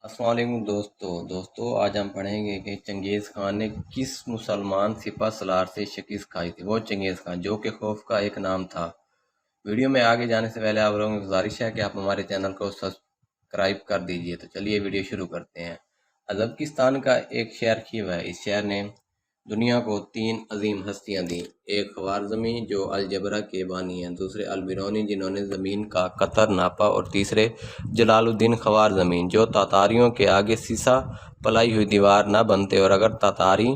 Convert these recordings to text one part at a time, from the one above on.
السلام علیکم دوستو آج ہم پڑھیں گے کہ چنگیز خان نے کس مسلمان سپہ سالار سے شکست کھائی تھی۔ وہ چنگیز خان جو کہ خوف کا ایک نام تھا۔ ویڈیو میں آگے جانے سے پہلے آپ لوگوں کی گزارش ہے کہ آپ ہمارے چینل کو سبسکرائب کر دیجئے۔ تو چلیے ویڈیو شروع کرتے ہیں۔ ازبکستان کا ایک شہر کیو ہے۔ اس شہر نے دنیا کو 3 عظیم ہستیاں دیں۔ ایک خوارزمی جو الجبرا کے بانی ہیں، دوسرے البرونی جنہوں نے زمین کا قطر ناپا، اور تیسرے جلال الدین خوارزمی جو تاتاریوں کے آگے سیسا پلائی ہوئی دیوار نہ بنتے، اور اگر تاتاری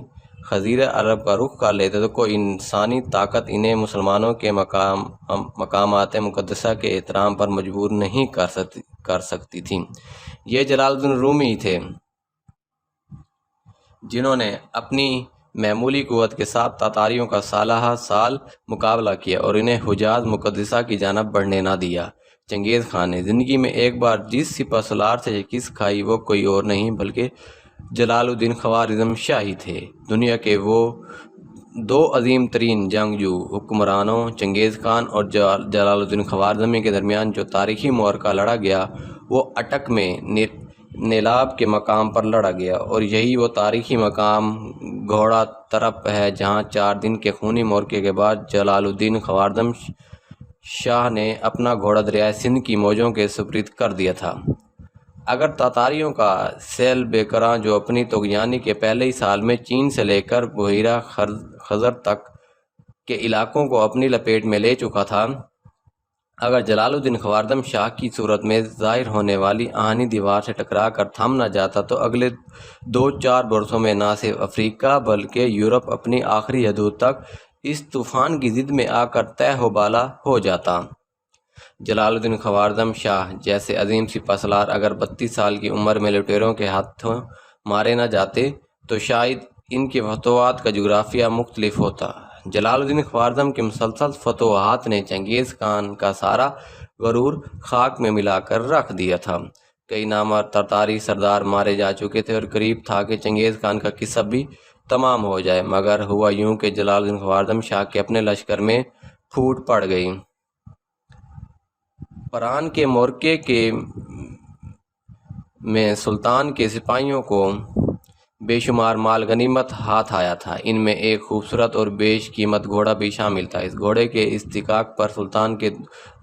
جزیرہ عرب کا رخ کر لیتے تو کوئی انسانی طاقت انہیں مسلمانوں کے مقامات مقدسہ کے احترام پر مجبور نہیں کر سکتی تھی۔ یہ جلال الدین رومی تھے جنہوں نے اپنی معمولی قوت کے ساتھ تاتاریوں کا سالہ سال مقابلہ کیا اور انہیں حجاز مقدسہ کی جانب بڑھنے نہ دیا۔ چنگیز خان نے زندگی میں ایک بار جس سپہ سالار سے شکست کھائی وہ کوئی اور نہیں بلکہ جلال الدین خوارزم شاہ ہی تھے۔ دنیا کے وہ 2 عظیم ترین جنگجو حکمرانوں چنگیز خان اور جلال الدین خوارزمی کے درمیان جو تاریخی معرکہ لڑا گیا وہ اٹک میں نیلاب کے مقام پر لڑا گیا، اور یہی وہ تاریخی مقام گھوڑا ترپ ہے جہاں 4 دن کے خونی معرکے کے بعد جلال الدین خوارزم شاہ نے اپنا گھوڑا دریائے سندھ کی موجوں کے سپرد کر دیا تھا۔ اگر تاتاریوں کا سیل بیکراں جو اپنی طغیانی کے پہلے ہی سال میں چین سے لے کر بحیرہ خزر تک کے علاقوں کو اپنی لپیٹ میں لے چکا تھا، اگر جلال الدین خوارزم شاہ کی صورت میں ظاہر ہونے والی آہنی دیوار سے ٹکرا کر تھم نہ جاتا تو اگلے 2-4 برسوں میں نہ صرف افریقہ بلکہ یورپ اپنی آخری حدود تک اس طوفان کی زد میں آ کر تہ و بالا ہو جاتا۔ جلال الدین خوارزم شاہ جیسے عظیم سپہ سالار اگر 32 سال کی عمر میں لٹیروں کے ہاتھوں مارے نہ جاتے تو شاید ان کے فتوحات کا جغرافیہ مختلف ہوتا۔ جلال الدین خوارزم کے مسلسل فتوحات نے چنگیز خان کا سارا غرور خاک میں ملا کر رکھ دیا تھا۔ کئی نامور تاتاری سردار مارے جا چکے تھے اور قریب تھا کہ چنگیز خان کا قصہ بھی تمام ہو جائے، مگر ہوا یوں کہ جلال الدین خوارزم شاہ کے اپنے لشکر میں پھوٹ پڑ گئی۔ پران کے معرکے میں سلطان کے سپاہیوں کو بے شمار مال غنیمت ہاتھ آیا تھا۔ ان میں ایک خوبصورت اور بیش قیمت گھوڑا بھی شامل تھا۔ اس گھوڑے کے استحقاق پر سلطان کے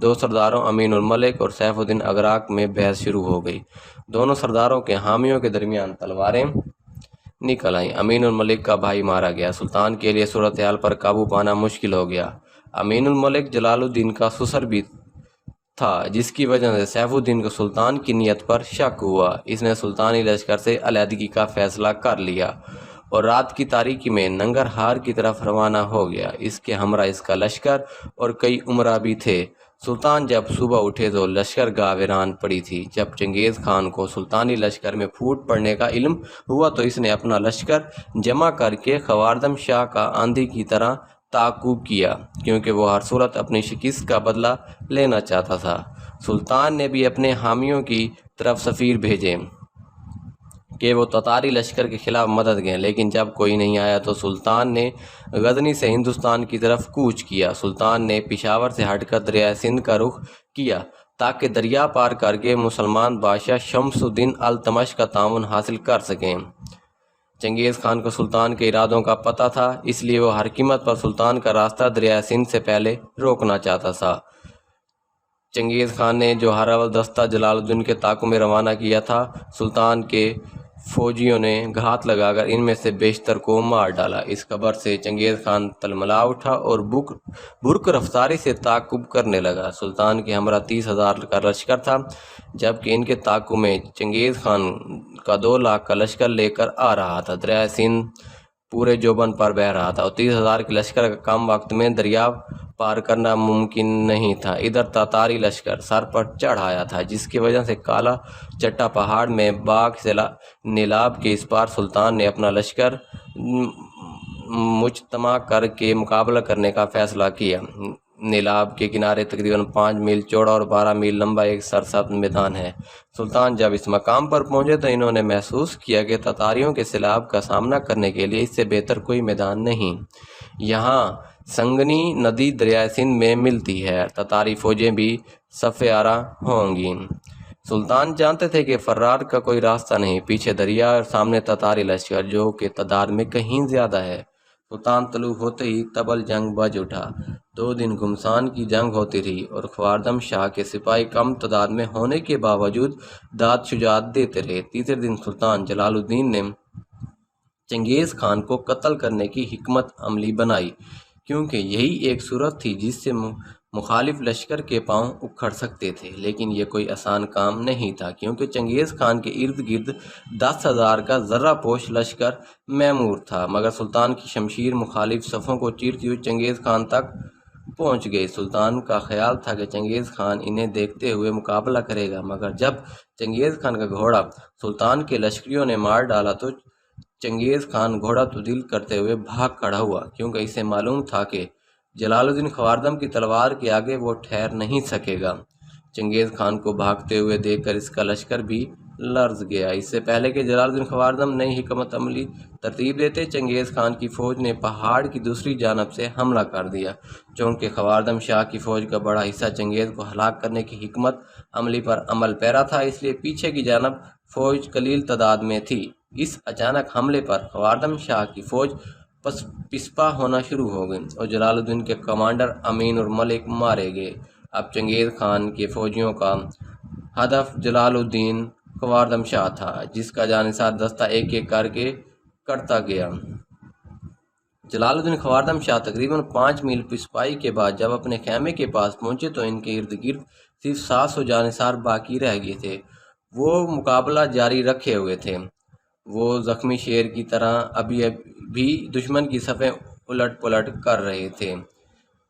2 سرداروں امین الملک اور سیف الدین اغراق میں بحث شروع ہو گئی۔ دونوں سرداروں کے حامیوں کے درمیان تلواریں نکل آئیں۔ امین الملک کا بھائی مارا گیا۔ سلطان کے لیے صورتحال پر قابو پانا مشکل ہو گیا۔ امین الملک جلال الدین کا سسر بھی تھا، جس کی وجہ سے سیف الدین کو سلطان کی نیت پر شک ہوا۔ اس نے سلطانی لشکر سے علیحدگی کا فیصلہ کر لیا اور رات کی تاریکی میں ننگرہار کی طرف روانہ ہو گیا۔ اس کے ہمراہ اس کا لشکر اور کئی امراء بھی تھے۔ سلطان جب صبح اٹھے تو لشکر گاہ ویران پڑی تھی۔ جب چنگیز خان کو سلطانی لشکر میں پھوٹ پڑنے کا علم ہوا تو اس نے اپنا لشکر جمع کر کے خوارزم شاہ کا آندھی کی طرح تعاقب کیا، کیونکہ وہ ہر صورت اپنی شکست کا بدلہ لینا چاہتا تھا۔ سلطان نے بھی اپنے حامیوں کی طرف سفیر بھیجے کہ وہ تاتاری لشکر کے خلاف مدد دیں، لیکن جب کوئی نہیں آیا تو سلطان نے غزنی سے ہندوستان کی طرف کوچ کیا۔ سلطان نے پشاور سے ہٹ کر دریائے سندھ کا رخ کیا تاکہ دریا پار کر کے مسلمان بادشاہ شمس الدین التمش کا تعاون حاصل کر سکیں۔ چنگیز خان کو سلطان کے ارادوں کا پتہ تھا، اس لیے وہ ہر قیمت پر سلطان کا راستہ دریائے سندھ سے پہلے روکنا چاہتا تھا۔ چنگیز خان نے جو ہر اول دستہ جلال الدین کے تعاقب میں روانہ کیا تھا، سلطان کے فوجیوں نے گھات لگا کر ان میں سے بیشتر کو مار ڈالا۔ اس خبر سے چنگیز خان تلملا اٹھا اور برق رفتاری سے تعاقب کرنے لگا۔ سلطان کے ہمراہ 30,000 کا لشکر تھا، جبکہ ان کے تعاقب میں چنگیز خان کا 2 لاکھ کا لشکر لے کر آ رہا تھا۔ دریائے سندھ پورے جوبن پر بہہ رہا تھا اور 30,000 کے لشکر کا کم وقت میں دریا پار کرنا ممکن نہیں تھا۔ ادھر تاتاری لشکر سر پر چڑھ آیا تھا، جس کی وجہ سے کالا چٹا پہاڑ میں باغ ضلع نیلاب کے اس پار سلطان نے اپنا لشکر مجتمع کر کے مقابلہ کرنے کا فیصلہ کیا۔ نیلاب کے کنارے تقریباً 5 میل چوڑا اور 12 میل لمبا ایک سرسبز میدان ہے۔ سلطان جب اس مقام پر پہنچے تو انہوں نے محسوس کیا کہ تاتاریوں کے سیلاب کا سامنا کرنے کے لیے اس سے بہتر کوئی میدان نہیں۔ یہاں سنگنی ندی دریائے سندھ میں ملتی ہے، تاتاری فوجیں بھی صف آرا ہوں گی۔ سلطان جانتے تھے کہ فرار کا کوئی راستہ نہیں، پیچھے دریا اور سامنے تتاری لشکر جو کہ تعداد میں کہیں زیادہ ہے۔ سلطان طلوع ہوتے ہی تبل جنگ بج اٹھا۔ 2 دن گھمسان کی جنگ ہوتی رہی اور خوارزم شاہ کے سپاہی کم تعداد میں ہونے کے باوجود داد شجاعت دیتے رہے۔ تیسرے دن سلطان جلال الدین نے چنگیز خان کو قتل کرنے کی حکمت عملی بنائی، کیونکہ یہی ایک صورت تھی جس سے مخالف لشکر کے پاؤں اکھڑ سکتے تھے۔ لیکن یہ کوئی آسان کام نہیں تھا، کیونکہ چنگیز خان کے ارد گرد 10,000 کا ذرہ پوش لشکر معمور تھا، مگر سلطان کی شمشیر مخالف صفوں کو چیرتی ہوئی چنگیز خان تک پہنچ گئی۔ سلطان کا خیال تھا کہ چنگیز خان انہیں دیکھتے ہوئے مقابلہ کرے گا، مگر جب چنگیز خان کا گھوڑا سلطان کے لشکریوں نے مار ڈالا تو چنگیز خان گھوڑا تبدیل کرتے ہوئے بھاگ کھڑا ہوا، کیونکہ اسے معلوم تھا کہ جلال الدین خوارزم کی تلوار کے آگے وہ ٹھہر نہیں سکے گا۔ چنگیز خان کو بھاگتے ہوئے دیکھ کر اس کا لشکر بھی لرز گیا۔ اس سے پہلے کہ جلال الدین خوارزم نئی حکمت عملی ترتیب دیتے، چنگیز خان کی فوج نے پہاڑ کی دوسری جانب سے حملہ کر دیا۔ چونکہ خوارزم شاہ کی فوج کا بڑا حصہ چنگیز کو ہلاک کرنے کی حکمت عملی پر عمل پیرا تھا، اس لیے پیچھے کی جانب فوج قلیل تعداد میں تھی۔ اس اچانک حملے پر خوارزم شاہ کی فوج پسپا ہونا شروع ہو گئی اور جلال الدین کے کمانڈر امین اور ملک مارے گئے۔ اب چنگیز خان کے فوجیوں کا ہدف جلال الدین خوارزم شاہ تھا، جس کا جانثار دستہ ایک ایک کر کے کٹتا گیا۔ جلال الدین خوارزم شاہ تقریباً 5 میل پسپائی کے بعد جب اپنے خیمے کے پاس پہنچے تو ان کے ارد گرد صرف 700 جانثار باقی رہ گئے تھے۔ وہ مقابلہ جاری رکھے ہوئے تھے۔ وہ زخمی شیر کی طرح ابھی بھی دشمن کی صفیں الٹ پلٹ کر رہے تھے۔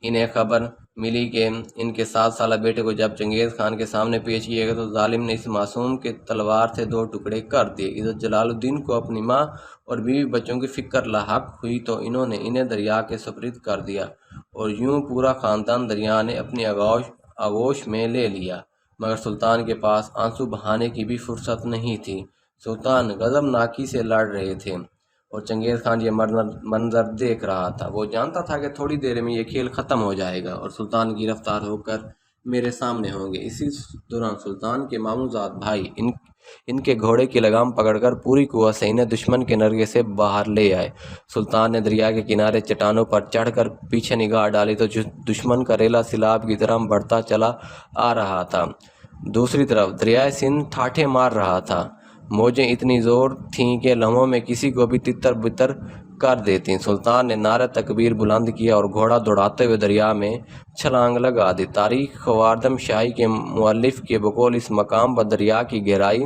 انہیں خبر ملی کہ ان کے 7 سالہ بیٹے کو جب چنگیز خان کے سامنے پیش کیا گیا تو ظالم نے اس معصوم کے تلوار سے 2 ٹکڑے کر دیے۔ ادھر جلال الدین کو اپنی ماں اور بیوی بچوں کی فکر لاحق ہوئی تو انہوں نے انہیں دریا کے سپرد کر دیا اور یوں پورا خاندان دریا نے اپنی آغوش میں لے لیا۔ مگر سلطان کے پاس آنسو بہانے کی بھی فرصت نہیں تھی۔ سلطان غضبناکی سے لڑ رہے تھے اور چنگیز خان یہ منظر دیکھ رہا تھا۔ وہ جانتا تھا کہ تھوڑی دیر میں یہ کھیل ختم ہو جائے گا اور سلطان گرفتار ہو کر میرے سامنے ہوں گے۔ اسی دوران سلطان کے ماموزاد بھائی ان کے گھوڑے کی لگام پکڑ کر پوری قوت سے انہیں دشمن کے نرغے سے باہر لے آئے۔ سلطان نے دریا کے کنارے چٹانوں پر چڑھ کر پیچھے نگاہ ڈالی تو دشمن کا ریلا سیلاب کی طرح بڑھتا چلا آ رہا تھا۔ دوسری طرف دریائے سندھ ٹھاٹھے مار رہا تھا۔ موجیں اتنی زور تھیں کہ لمحوں میں کسی کو بھی تتر بتر کر دیتی۔ سلطان نے نعرہ تکبیر بلند کیا اور گھوڑا دوڑاتے ہوئے دریا میں چھلانگ لگا دی۔ تاریخ خوارزم شاہی کے مؤلف کے بقول اس مقام پر دریا کی گہرائی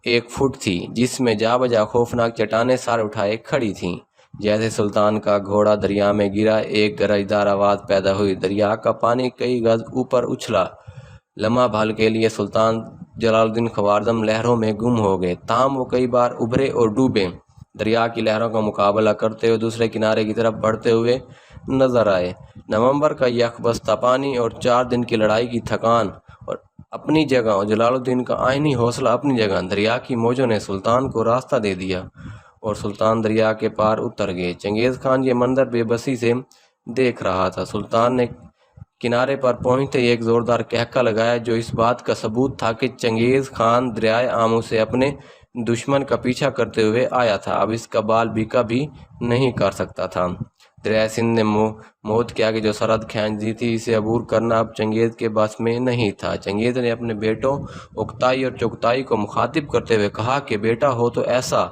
1 فٹ تھی، جس میں جا بجا خوفناک چٹانیں سر اٹھائے کھڑی تھیں۔ جیسے سلطان کا گھوڑا دریا میں گرا، ایک گرجدار آواز پیدا ہوئی۔ دریا کا پانی کئی گز اوپر اچھلا۔ لمحہ بھر کے لیے سلطان جلال الدین خوارزم لہروں میں گم ہو گئے، تاہم وہ کئی بار ابھرے اور ڈوبے۔ دریا کی لہروں کا مقابلہ کرتے ہوئے دوسرے کنارے کی طرف بڑھتے ہوئے نظر آئے۔ نومبر کا یک بستہ پانی اور 4 دن کی لڑائی کی تھکان اور اپنی جگہ اور جلال الدین کا آئینی حوصلہ اپنی جگہ، دریا کی موجوں نے سلطان کو راستہ دے دیا اور سلطان دریا کے پار اتر گئے۔ چنگیز خان یہ منظر بے بسی سے دیکھ رہا تھا۔ سلطان نے کنارے پر پہنچتے ہی ایک زوردار قہقہ لگایا، جو اس بات کا ثبوت تھا کہ چنگیز خان دریائے آمو سے اپنے دشمن کا پیچھا کرتے ہوئے آیا تھا، اب اس کا بال بیکا بھی نہیں کر سکتا تھا۔ دریائے سندھ نے موت کے آگے جو سرحد کھینچ دی تھی، اسے عبور کرنا اب چنگیز کے بس میں نہیں تھا۔ چنگیز نے اپنے بیٹوں اوکتائی اور چغتائی کو مخاطب کرتے ہوئے کہا کہ بیٹا ہو تو ایسا،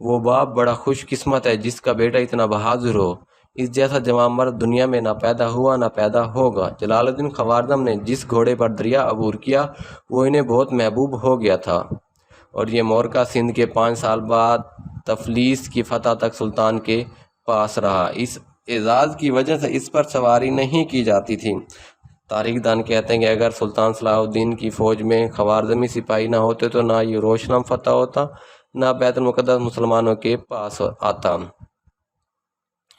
وہ باپ بڑا خوش قسمت ہے جس کا بیٹا اتنا بہادر ہو۔ اس جیسا جوان مرد دنیا میں نہ پیدا ہوا نہ پیدا ہوگا۔ جلال الدین خوارزم نے جس گھوڑے پر دریا عبور کیا وہ انہیں بہت محبوب ہو گیا تھا اور یہ مورکہ سندھ کے 5 سال بعد تفلیس کی فتح تک سلطان کے پاس رہا۔ اس اعزاز کی وجہ سے اس پر سواری نہیں کی جاتی تھی۔ تاریخ دان کہتے ہیں کہ اگر سلطان صلاح الدین کی فوج میں خوارزمی سپاہی نہ ہوتے تو نہ یروشلم فتح ہوتا، نہ بیت المقدس مسلمانوں کے پاس آتا۔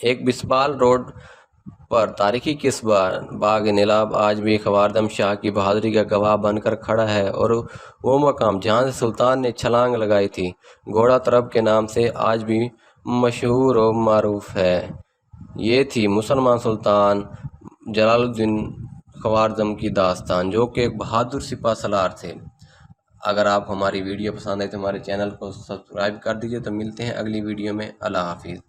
ایک بسپال روڈ پر تاریخی قصبہ باغ نیلاب آج بھی خوارزم شاہ کی بہادری کا گواہ بن کر کھڑا ہے اور وہ مقام جہاں سے سلطان نے چھلانگ لگائی تھی گھوڑا طرب کے نام سے آج بھی مشہور و معروف ہے۔ یہ تھی مسلمان سلطان جلال الدین خوارزم کی داستان، جو کہ ایک بہادر سپہ سالار تھے۔ اگر آپ کو ہماری ویڈیو پسند آئے تو ہمارے چینل کو سبسکرائب کر دیجئے۔ تو ملتے ہیں اگلی ویڈیو میں۔ اللہ حافظ۔